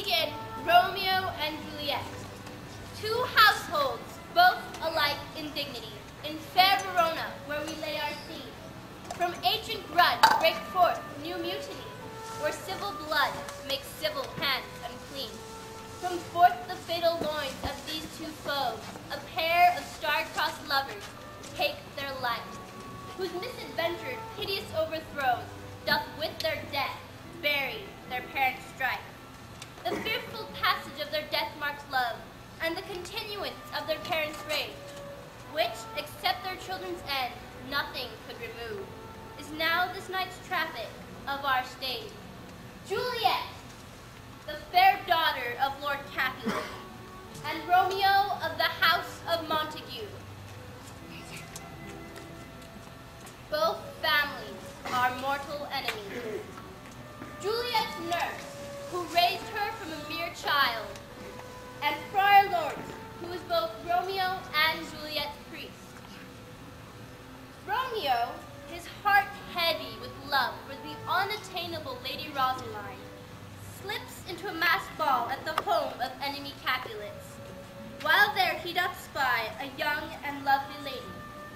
begin Romeo and Juliet. Two households, both alike in dignity, in fair Verona, where we lay our seed. From ancient grudge break forth new mutiny, where civil blood makes civil hands unclean. From forth the fatal loins of these two foes, a pair of star-crossed lovers take their life, whose misadventured, piteous overthrows doth with their death bury their parents' strife. The fearful passage of their death-marked love, and the continuance of their parents' rage, which, except their children's end, nothing could remove, is now this night's traffic of our stage. Juliet, the fair daughter of Lord Capulet, and Romeo of the house of Montague. Both families are mortal enemies. Juliet's nurse, who raised her from a mere child, and Friar Lawrence, who is both Romeo and Juliet's priest. Romeo, his heart heavy with love for the unattainable Lady Rosaline, slips into a masked ball at the home of enemy Capulets. While there he doth spy a young and lovely lady,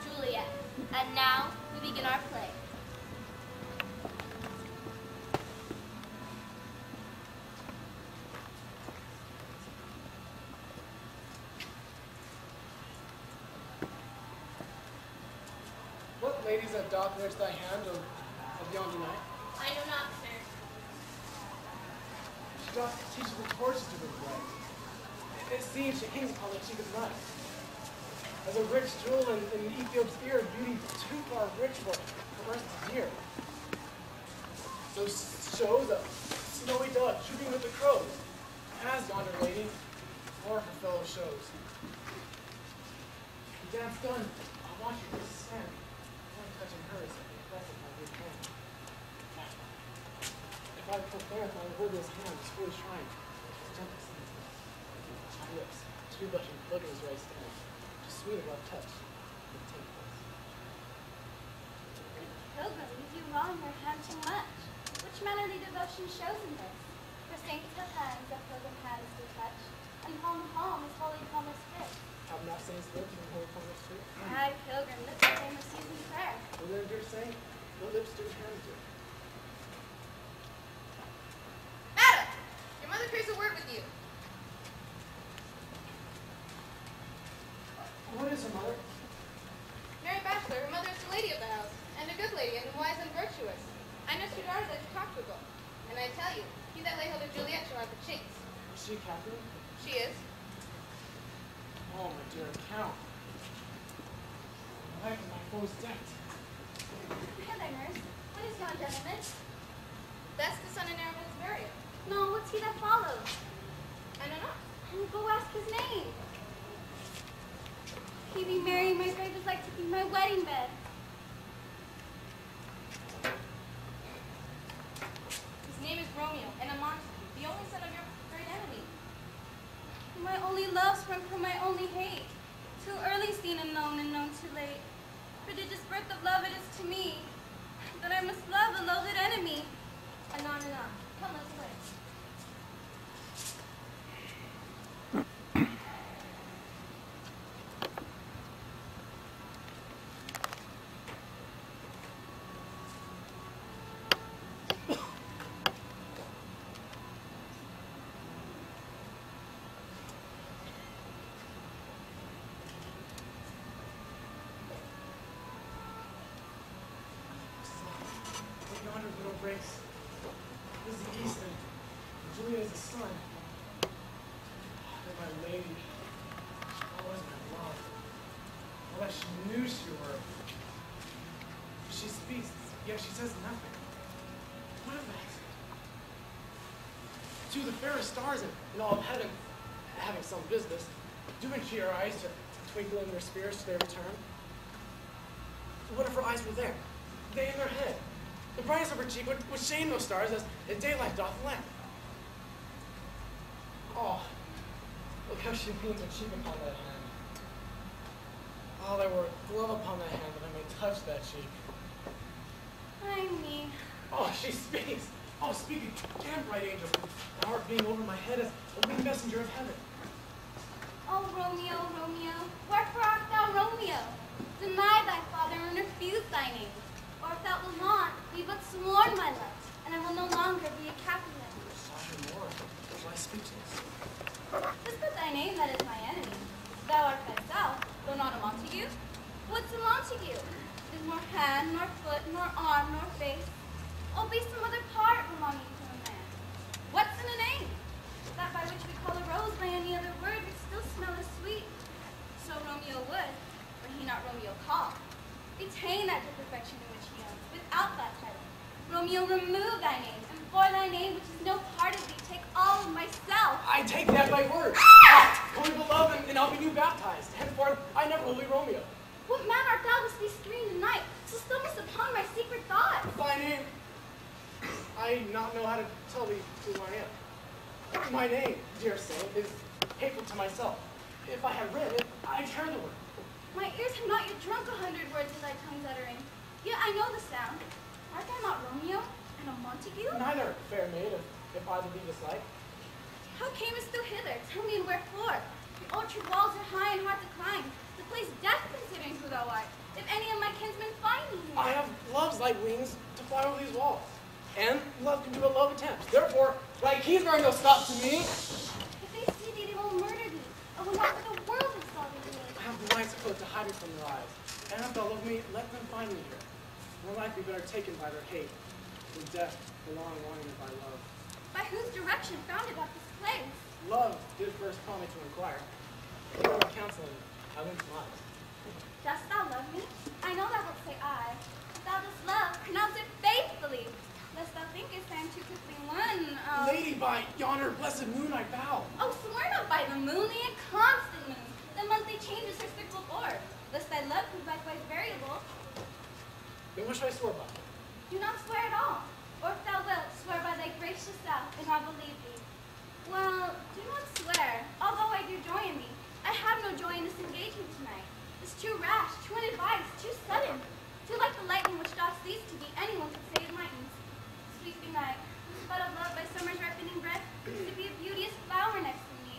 Juliet. And now we begin our play. What ladies that doth urge thy hand of yonder night? I know not, sir. She doth teach the torches to the bright. It seems she hangs upon the cheek of night. As a rich jewel in Ethiop's ear, beauty too far rich for earth's dear. So shows a snowy dove shooting with the crows, as yonder lady, or her fellow shows. The dance done, I want you to stand. One touching hers, impressive by your hand. If I prepare my wordless hand, this holy shrine, gentle sentence, my lips, two blushing flickers right stand, to sweet love touch, and take place. Pilgrim, you do wrong your hand too much. Which mannerly devotion shows in this? For saints have hands that pilgrim hands do touch, and palm to palm is holy promise fit. Have not saints lived in holy promise too? Aye, pilgrim, lips the same as seasoned prayer. Well then, dear saint, no lips do hands do. Madam, your mother craves a word with you. What is her mother? Mary Bachelor, her mother is the lady of the house, and a good lady, and wise and virtuous. I nurse your daughter that you talk to ago, and I tell you, he that lay hold of Juliet shall have the chinks. Is she Catherine? She is. Oh, my dear Count. Life is my foe's debt. Hello, nurse. What is yon gentleman? That's the son and heir of his burial. No, what's he that follows? I know not. Go ask his name. He be merry, my grave is like to be my wedding bed. His name is Romeo, and a Montague, the only son of your great enemy. My only love sprung from my only hate. Too early seen and known too late. Prodigious birth of love it is to me, that I must love a loathed enemy. Anon. Come, let's play. Yonder little breaks. This is the east, and Juliet is the sun. And my lady, oh, is my love. All that she knew she were. She speaks, yet she says nothing. What of that? To the fairest stars in all of heaven, having some business, do entreat her eyes to twinkle in their spirits to their return. What if her eyes were there? They in their head. The brightness of her cheek would shame those stars as daylight doth lamp. Oh, look how she leans her cheek upon that hand. Oh, there were a glove upon that hand that I may touch that cheek. Ay me. Oh, she speaks. Oh, speaking, damn right, angel. Thou art being over my head as a winged messenger of heaven. Oh, Romeo, Romeo, wherefore art thou Romeo? Deny thy father and refuse thy name. Or if thou wilt not, be but sworn my love, and I will no longer be a Capulet. Sovereign Lord, why speechless? Is but thy name that is my enemy. Thou art thyself, though not a Montague. What's a Montague? Is nor hand, nor foot, nor arm, nor face. Oh, be some other part belonging to a man. What's in a name? That by which we call a rose by any other word would still smell as sweet. So Romeo would, were he not Romeo called, retain that good perfection in which he owns, without that title. Romeo, remove thy name, and for thy name, which is no part of thee, take all of myself. I take that by word. Call me beloved, and I'll be new baptized. Henceforth, I never will be Romeo. What man art thou to speak strange tonight, so stumblest upon my secret thoughts? Thy name, I not know how to tell thee who I am. My name, dear saint, is hateful to myself. If I had read it, I'd hear the word. My ears have not yet drunk 100 words of thy tongue's uttering, yet I know the sound. Art thou not Romeo and a Montague? Neither, fair maid, if either be dislike. How camest thou hither? Tell me, and wherefore? The orchard walls are high and hard to climb. The place death, considering who thou art. If any of my kinsmen find me here. I have loves like wings to fly over these walls. And love can do what love attempts. Therefore, like he's going to stop to me. If they see thee, they will murder thee. I will not for the world install thee here. I have the lights close to hide me from their eyes. And if they'll love me, let them find me here. More life be better taken by their hate than death the long longing by love. By whose direction founded up this place? Love did first call me to inquire. I heard counseling, I went to mine. Dost thou love me? I know thou wilt say I. If thou dost love, pronounce it faithfully. Lest thou thinkest I am too quickly won. Lady, by yonder blessed moon I vow. Oh, swear not by the moon, the inconstant moon. The monthly changes her fickle orb. Lest thy love prove likewise variable. Then what should I swear by? Do not swear at all. Or if thou wilt, swear by thy gracious self, and I'll believe thee. Well, do not swear, although I do joy in thee. I have no joy in this engagement tonight. It's too rash, too unadvised, too sudden. Too like the lightning which doth cease to be, anyone could say it lightens. Sweet good night. This bud of love by summer's ripening breath is to be a beauteous flower next to me.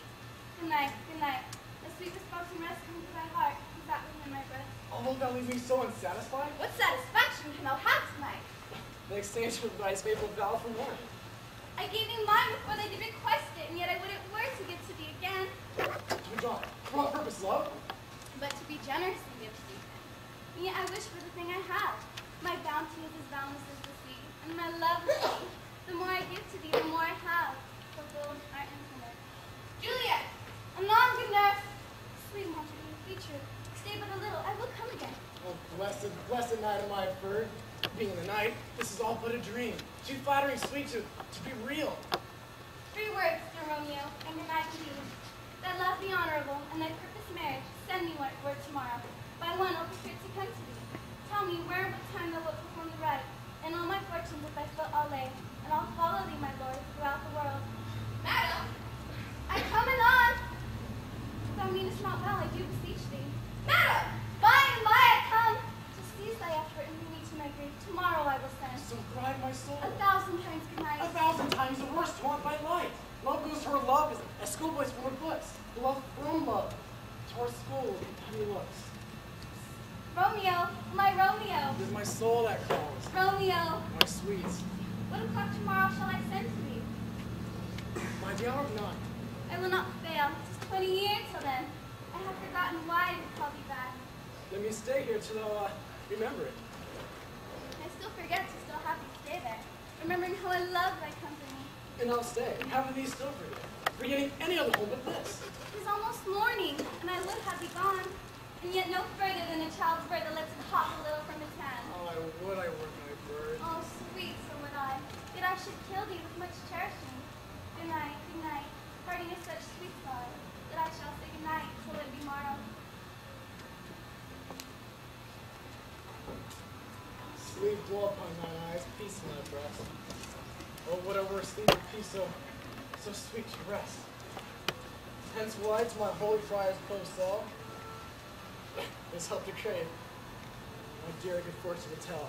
Good night, good night. The sweet response and rest comes to thy heart, is that within my breath. Oh, wilt thou leave me so unsatisfied? What satisfaction can thou have tonight? In exchange for thy faithful vow for more. I gave thee mine before they did request it, and yet I would it were to give to thee again. To John, for what purpose, love? But to be generous and give to thee. And yet I wish for the thing I have. My bounty is as boundless as the sea, and my love is thee. The more I give to thee, the more I have. Fulfilled our infinite. Juliet! Anon, good nurse. Sweet Montague, be true. Stay but a little, I will come again. Oh, blessed night am I bird. Being the night, this is all but a dream. Too flattering sweet to be real. 3 words, dear Romeo, and good night indeed. Thy love be honorable, and thy purpose marriage, send me word tomorrow. By one I'll prepared to come to thee. Tell me where and what time thou wilt perform the rite, and all my fortunes at thy foot I'll lay, and I'll follow thee, my lord, throughout the world. Madam! I come anon! If thou meanest not well, I do beseech thee. Madam! By and by I come! To cease thy effort and lead me to my grave. Tomorrow I will send. So cried my soul. 1,000 times good night. 1,000 times the worst to want by light. Love goes to her love as schoolboys from her books. Love from love to our school with penny looks. Romeo, my Romeo. It is my soul that calls. Romeo. My sweet. What o'clock tomorrow shall I send to thee? By the hour of 9. I will not fail. 'Tis 20 years till then. I have forgotten why I would call thee back. Let me stay here till thou remember it. I still forget to still have thee stay there, remembering how I love thy company. And I'll stay. Having thee still forget. Forgetting any other home but this. 'Tis almost morning, and I would have thee gone, and yet no further than a child's bird that lets him hop a little from his hand. Oh, I would I were my bird. Oh, sweet, so would I. Yet I should kill thee with much cherishing. Good night, good night. Parting is such sweet sorrow that I shall say good night till it be morrow. Sleep dwell upon thine eyes, peace in thy breast. Oh, what I were sleep and peace so sweet to rest. Hence will I to my holy friar's close cell this help to crave. My dear good fortune to tell.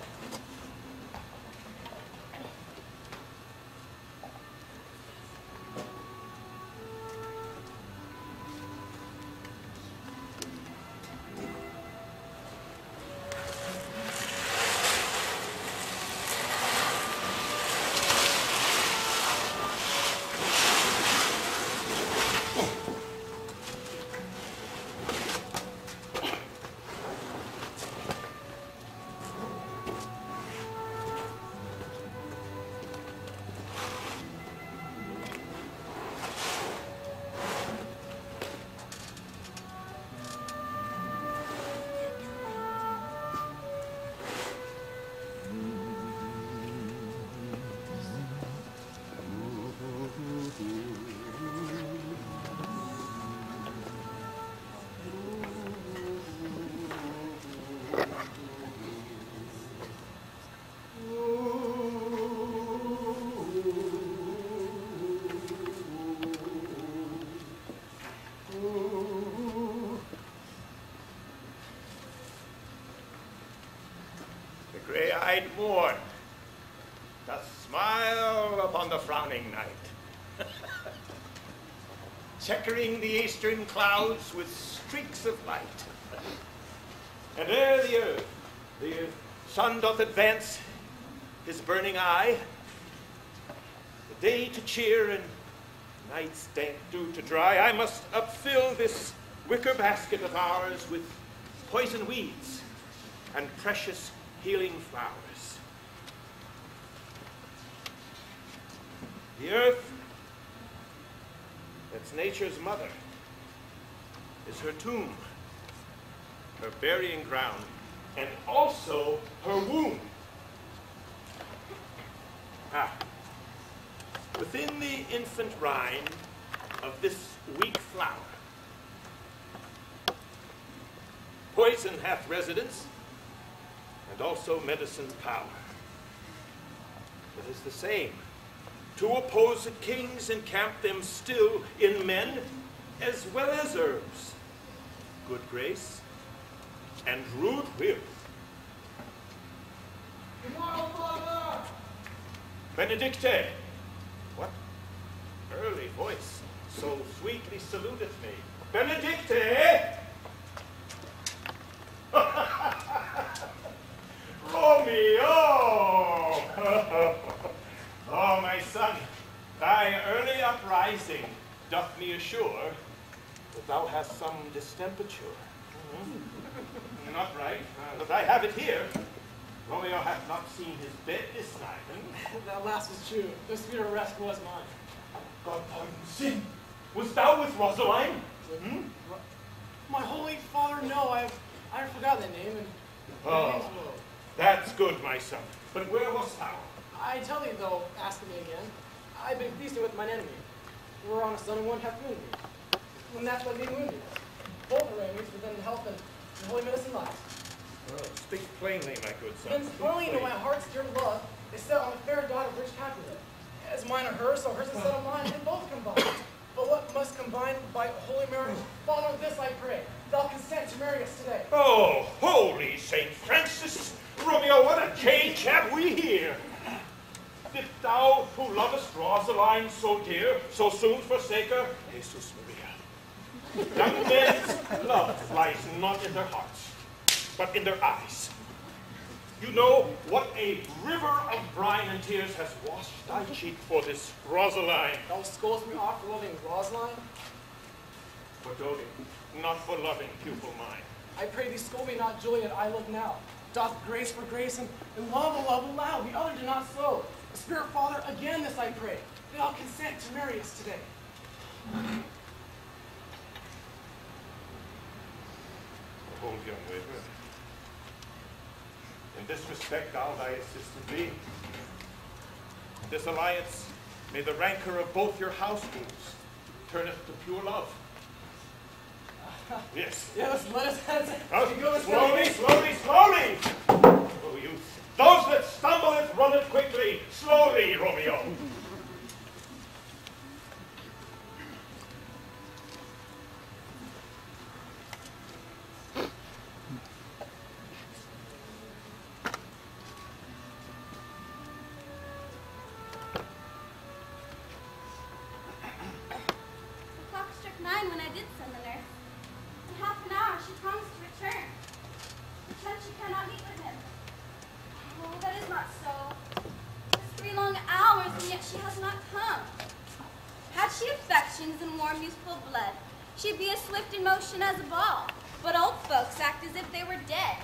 eyed morn doth smile upon the frowning night, checkering the eastern clouds with streaks of light. And ere the sun doth advance his burning eye, the day to cheer and night's dank dew to dry, I must upfill this wicker basket of ours with poison weeds and precious healing flowers. The earth, that's nature's mother, is her tomb, her burying ground, and also her womb. Within the infant rind of this weak flower, poison hath residence, and also medicine's power. It is the same. Two opposed kings encamp them still in men as well as herbs, good grace and rude will. Tomorrow, Father! Benedicte! What early voice so sweetly saluteth me? Benedicte! Romeo! Oh, my son, thy early uprising doth me assure that thou hast some distemperature. Not right, but I have it here. Romeo hath not seen his bed this night. That last was true. The sweeter rest was mine. God pardon sin. Was thou with Rosaline? My holy father, no, I forgot that name, and Oh, that's good, my son. But where wast thou? I tell thee, though, asking me again, I've been feasting with mine enemy. We were on a sun and one hath wounded me. When that led me wounded. Both arrangements within the health and holy medicine lies. Oh, speak plainly, my good son. Then spoiling into my heart's dear love is set on the fair daughter of rich Capulet. As mine are hers, so hers is set on mine, and both combine. But what must combine by holy marriage? Follow this, I pray. Thou consent to marry us today. Oh, holy Saint Francis! Romeo, what a change have we here! Did thou, who lovest Rosaline so dear, so soon forsake her? Jesus Maria. Young men's love lies not in their hearts, but in their eyes. You know what a river of brine and tears has washed thy cheek for this Rosaline. Thou scoldest me off for loving Rosaline? For doting, not for loving pupil mine. I pray thee scold me not, Juliet, I love now. Doth grace for grace and love a love allow. The other do not so. Spirit Father, again this I pray. Thou consent to marry us today. Hold, young waver. In this respect, thou thy assistant be. In this alliance, may the rancor of both your households turneth to pure love. Yes. Yes, let us Slowly, slowly, slowly! Oh, youth. Those that stumbleth, runneth quickly. Slowly, Romeo. She'd be as swift in motion as a ball, but old folks act as if they were dead,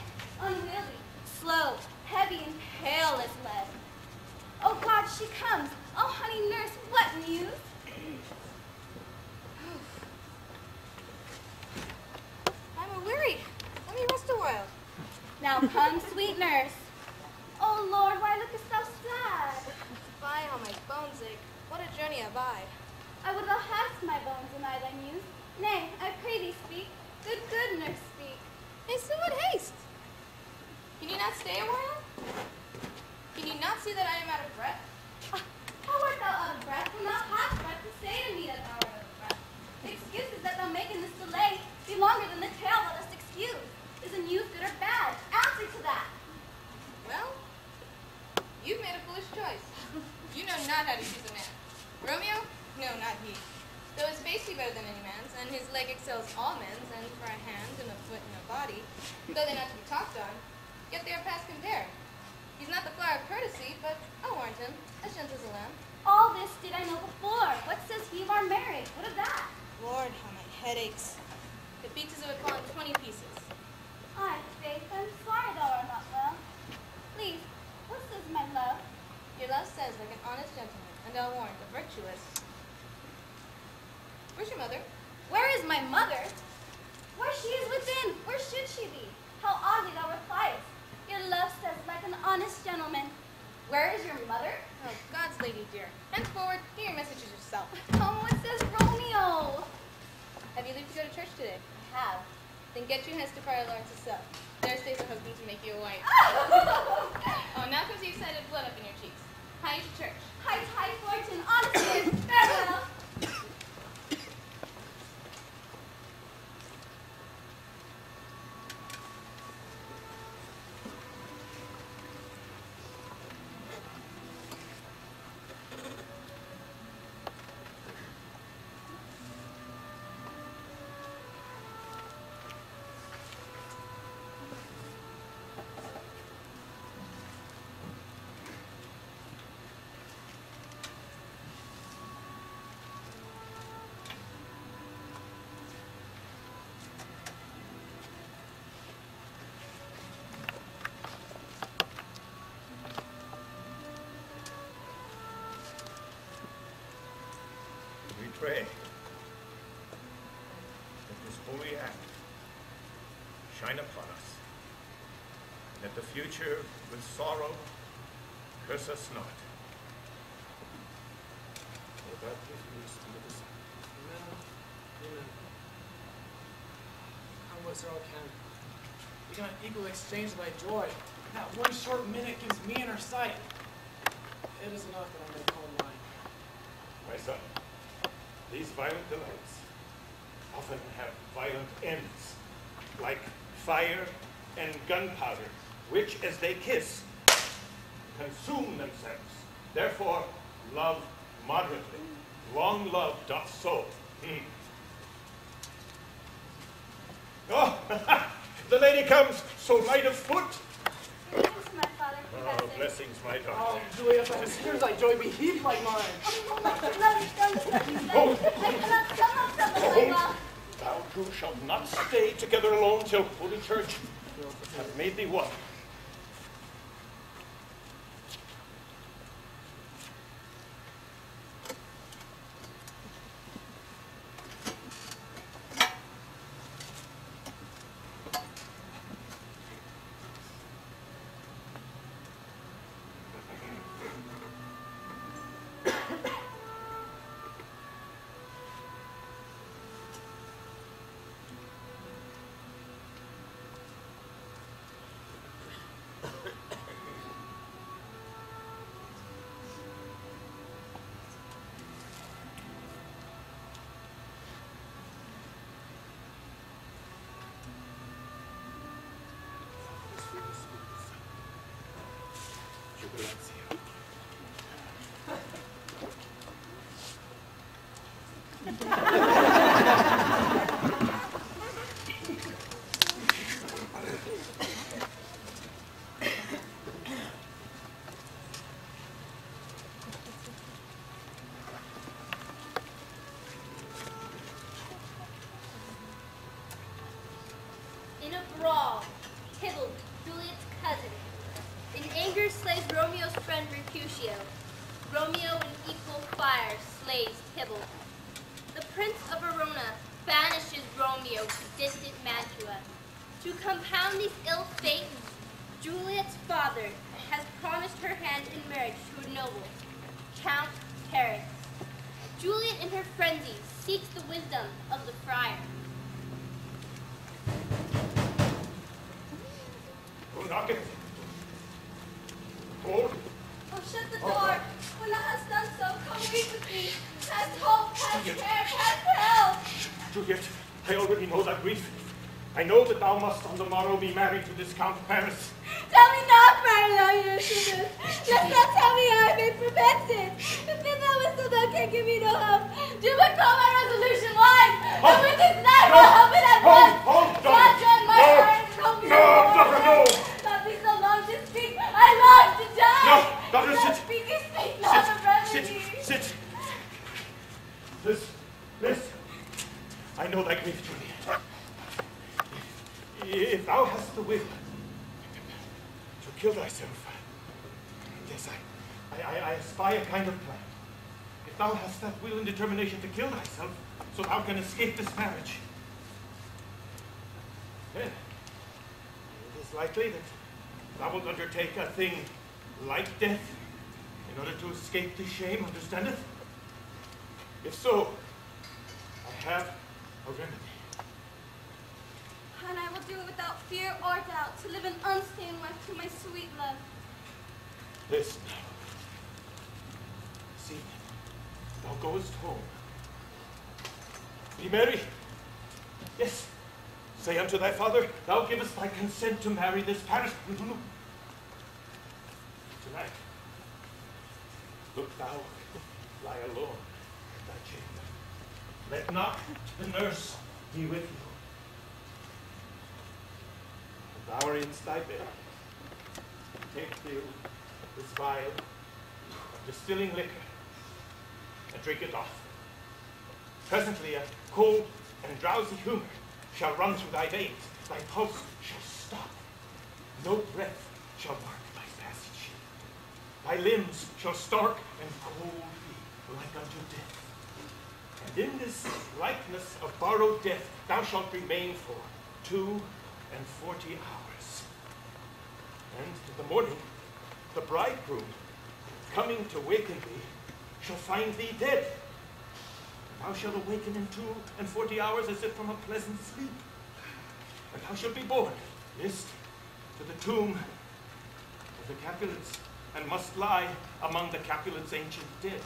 unwieldy, slow, heavy, and pale as lead. Oh God, she comes! Oh honey nurse, what news? I'm a-weary. Let me rest a while. Now come, sweet nurse. Oh Lord, why lookest thou sad? Fie, how my bones ache. What a journey have I. I would thou hadst my bones and I thy muse. Nay, I pray thee speak. Good, good nurse, speak. Haste in what haste? Can you not stay a while? Can you not see that I am out of breath? How art thou out of breath, and thou hast breath to say to me that thou art out of breath? The excuses that thou make in this delay be longer than the tale thou dost excuse. Is the news good or bad? Answer to that. Well, he. Though his face be better than any man's, and his leg excels all men's, and for a hand and a foot and a body, though they're not to be talked on, yet they are past compare. He's not the flower of courtesy, but I'll warrant him, as gentle as a lamb. All this did I know before. What says he of our marriage? What of that? Lord, how my head aches. It beats as if it would fall in 20 pieces. Ay, faith, I'm sorry thou art not well. Please, what says my love? Your love says like an honest gentleman, and I'll warrant a virtuous. Where's your mother? Where is my mother? Where she is within. Where should she be? How oddly thou repliest. Your love says like an honest gentleman. Where is your mother? Oh, God's lady dear. Henceforward, hear your messages yourself. Oh, it says Romeo. Have you leave to go to church today? I have. Then get you hence to Friar Lawrence's cell. There stays a husband to make you a wife. Oh, now comes the excited blood up in your cheeks. Hie to church. High fortune, honesty, farewell. Pray that this holy act shine upon us, and that the future with sorrow curse us not. For that gift we speak the Son. Amen. Come whatsoever can. We cannot equally exchange thy joy. That one short minute gives me in her sight. It is enough that I may call mine. My son, these violent delights often have violent ends, like fire and gunpowder, which, as they kiss, consume themselves. Therefore, love moderately. Long love doth so. Oh, the lady comes, so light of foot. This is my father, Oh, confessing. blessings, my Oh, daughter. Juliet, as soon as thy joy be heaped like mine. Oh, love, don't let me say. I cannot tell myself as I love. Thou two shalt not stay together alone till Holy Church hath made thee one. In a brawl, Tybalt, Juliet's cousin, in anger slays Romeo's friend Mercutio. Romeo in equal fire slays Tybalt. The Prince of Verona banishes Romeo to distant Mantua. To compound these ill fates, Juliet's father has promised her hand in marriage to a noble, Count Paris. Juliet in her frenzy seeks the wisdom of the friar. Who knocketh? Hold. Oh, shut the door. When thou hast done so, come weep with me. Past hope, past Juliet. care, past hell. Juliet, I already know thy grief. I know that thou must on the morrow be married to this Count Paris. Tell me not, Friar, thou Ulysses. Just not tell me how I may prevent it. But then thou so thou can give me no help. Do but call my resolution life. And with this knife will help it at once. God join my heart and help me. No, daughter, no. Not be so long to speak. I long to die. No, daughter, sit. Speak, not of remedy. Sit. Listen. I know thy grief, Juliet. If thou hast the will to kill thyself, yes, I espy a kind of plan. If thou hast that will and determination to kill thyself, so thou can escape this marriage, then it is likely that thou wilt undertake a thing like death in order to escape the shame, understandeth? If so, I have a remedy. And I will do it without fear or doubt, to live an unstained life to my sweet love. Listen now. This evening, thou goest home. Be merry. Yes. Say unto thy father, thou givest thy consent to marry this Paris. Tonight, look thou lie alone in thy chamber. Let not the nurse be with you. When thou art in thy bed, take thee this vial of distilling liquor and drink it off. Presently a cold and drowsy humor shall run through thy veins. Thy pulse shall stop. No breath shall mark thy passage. Thy limbs shall stark and cold be like unto death. And in this likeness of borrowed death thou shalt remain for 42 hours. And in the morning the bridegroom, coming to waken thee, shall find thee dead. Thou shalt awaken in 42 hours as if from a pleasant sleep. And thou shalt be borne, list, to the tomb of the Capulets, and must lie among the Capulets' ancient dead.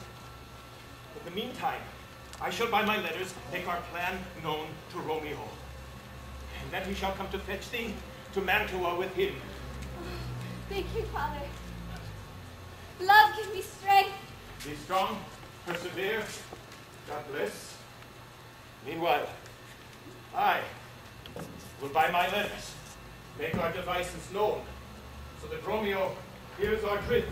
In the meantime, I shall by my letters make our plan known to Romeo. And then he shall come to fetch thee to Mantua with him. Thank you, Father. Love, give me strength. Be strong, persevere, God bless. Meanwhile, I will by my letters make our devices known, so that Romeo hears our drift.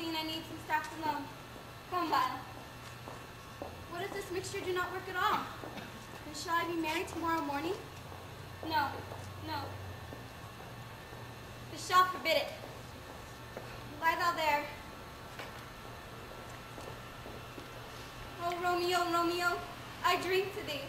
I need some staff alone. Come, Basil. What if this mixture do not work at all? Then shall I be married tomorrow morning? No. The shall forbid it. Lie thou there. Oh, Romeo, I drink to thee.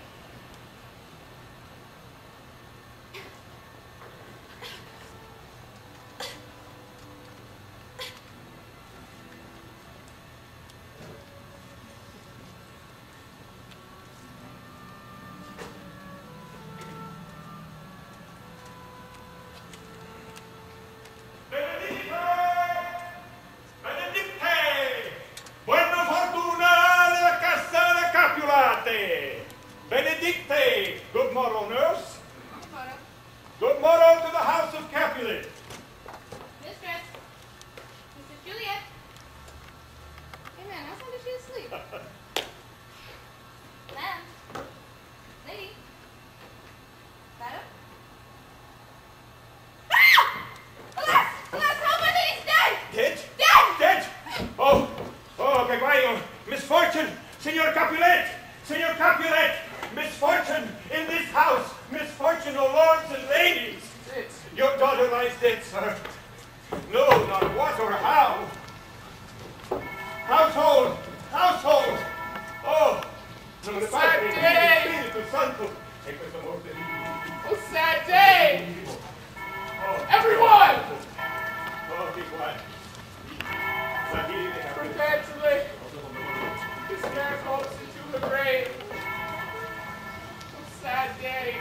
Household! Household! Oh! Sad day! Oh, sad day! Everyone! Oh, be quiet. Prepare to lay this man's hopes into the grave. Oh, sad day.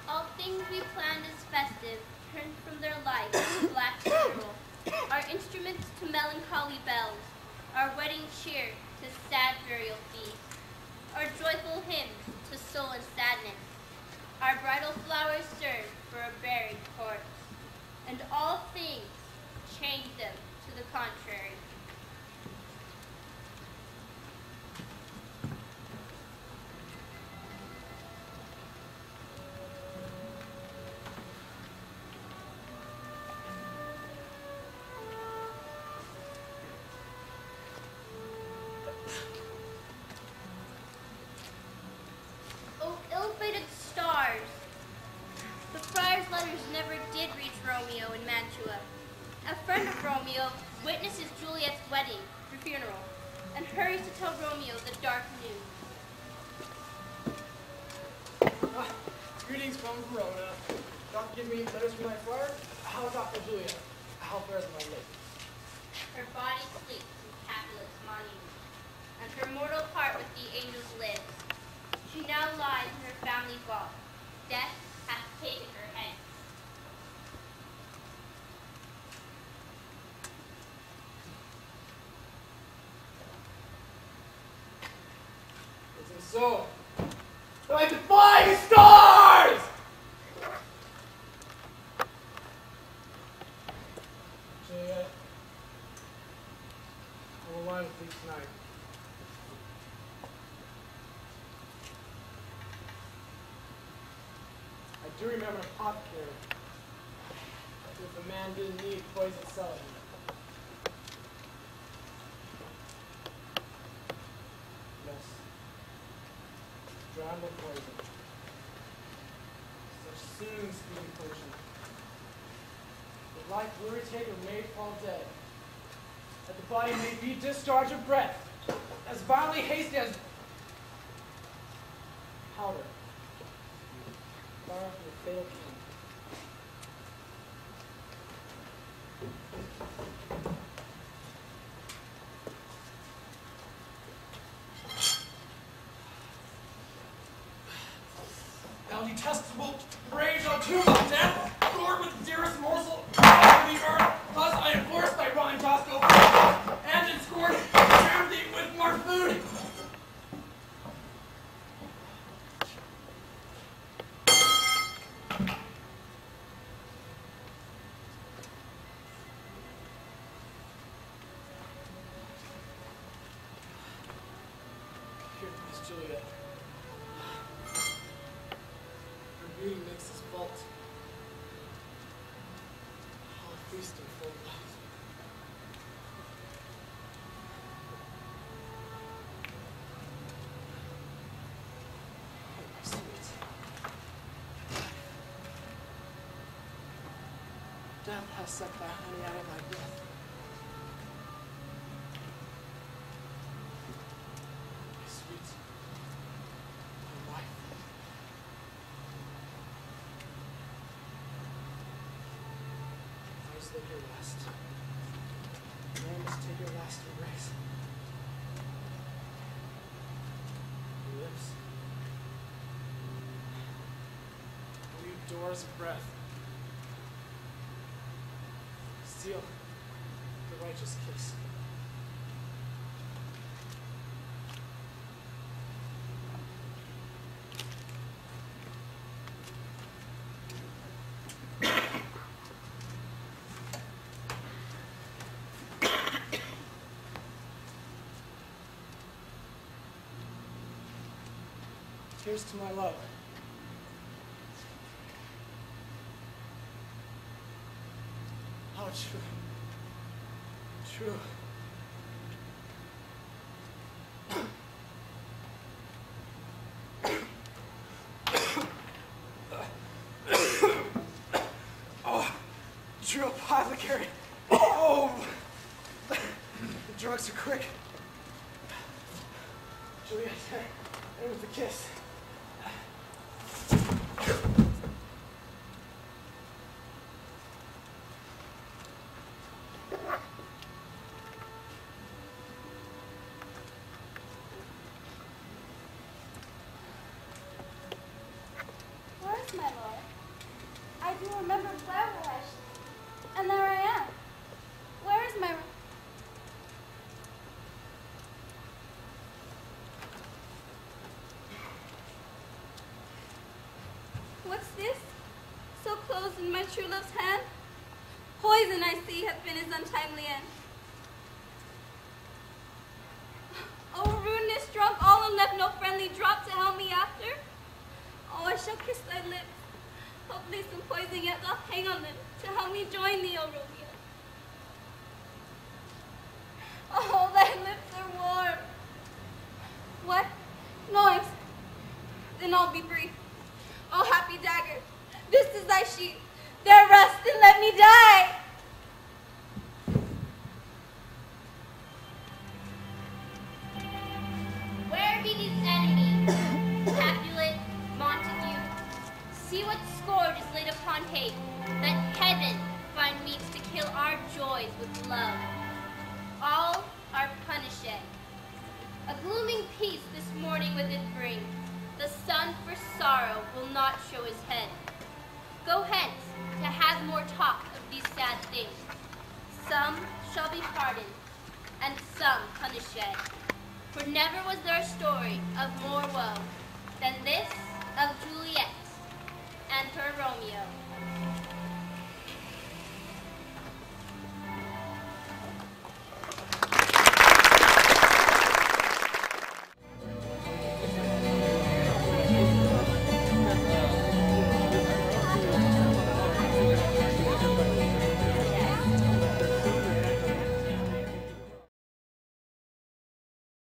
All things we planned as festive turned from their light to black funeral. Our instruments to melancholy bells, our wedding cheer to sad burial feast, our joyful hymns to sullen sadness, our bridal flowers served for a buried corpse, and all things changed them to the contrary. Oh, ill-fated stars! The friar's letters never did reach Romeo in Mantua. A friend of Romeo witnesses Juliet's wedding for funeral and hurries to tell Romeo the dark news. Greetings from Verona. Doctor, give me letters from my friar. How is Dr. Juliet? How fares my lady? Her body sleeps in Capulet's monument, and her mortal heart with the angels lives. She now lies in her family vault. Death hath taken her hence. Isn't so? But I defy the stars! Juliet, I will lie with thee tonight. I do remember an apothecary. If a man didn't need poison selling. Yes. Drowned in poison. Such soon speedy potion. The life weary taker may fall dead. That the body may be discharged of breath. As violently hasty as powder. Far from the fatal king. Thou detestable rage on tomb of death, gored with the dearest morsel of the earth, thus I enforce thy rotten jaws to open, and in scorn, cram thee with more food. Here is Juliet. Her beauty makes us vault. How feast and full of light. Oh, my sweet. Death has sucked thy honey out of thy breath. My sweet. My wife. Ours the last. Man must take your last embrace. Your lips. Will you doors of breath? Seal the righteous kiss. Here's to my love. How true. True. Oh, true apothecary. Oh, the drugs are quick. Juliet, end with a kiss. Where's my lord? I do remember Friar, and there I am. Where is my... What's this? So close in my true love's hand? Poison, I see, hath been his untimely end. Oh, rudeness drunk all and left no friendly drop to help me after? Oh, I shall kiss thy lips. Hopefully some poison yet doth hang on them to help me join thee, O Romeo. Oh, thy lips are warm. What? Noise. Then I'll be brief. Oh, happy dagger, this is thy sheath. There rest and let me die. Where be these enemies? Capulet, Montague. See what scourge is laid upon hate, that heaven find means to kill our joys with love. All are punished. A glooming peace this morning with it bring. The sun for sorrow will not show his head. Go hence to have more talk of these sad things. Some shall be pardoned, and some punished. For never was there a story of more woe than this of Juliet and her Romeo.